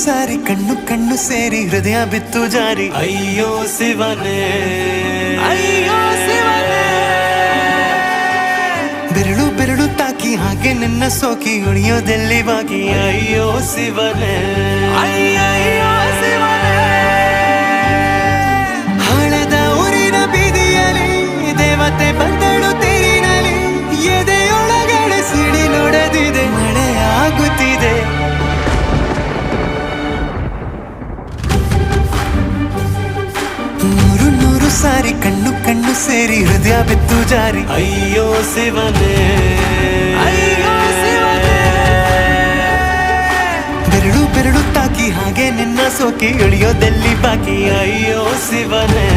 ಸಾರಿ ಕಣ್ಣು ಕಣ್ಣು ಸೇರಿ ಹೃದಯ ಬಿತ್ತು ಜಾರಿ ಅಯ್ಯೋ ಶಿವನೇ ಅಯ್ಯೋ ಶಿವನೇ ಬೆರಳು ಬೆರಳು ತಾಕಿ ಹಾಗೆ ನಿನ್ನ ಸೋಕಿ ಉಳಿಯೋದೆಲ್ಲಿ ಬಾಕಿ ಅಯ್ಯೋ ಶಿವನೇ ಅಯ್ಯಯ್ಯೋ ಶಿವನೇ ಹಳದ ಊರಿನ ಬೀದಿಯಲ್ಲಿ ದೇವತೆ ಬಂದಳು ತೇರಿನಲ್ಲಿ ಎದೆಯೊಳಗಡೆ ಸಿಡಿಲೊಡೆದಿದೆ ಮಳೆ ಆಗುತ್ತಿದೆ ನೂರು ಸಾರಿ ಕಣ್ಣು ಕಣ್ಣು ಸೇರಿ ಹೃದಯ ಬಿತ್ತು ಜಾರಿ ಅಯ್ಯೋ ಶಿವನೇ ಅಯ್ಯೋ ಶಿವನೇ ಬೆರಳು ಬೆರಳು ತಾಕಿ ಹಾಗೆ ನಿನ್ನ ಸೋಕಿ ಇಳಿಯೋದೆಲ್ಲಿ ಬಾಕಿ ಅಯ್ಯೋ ಶಿವನೇ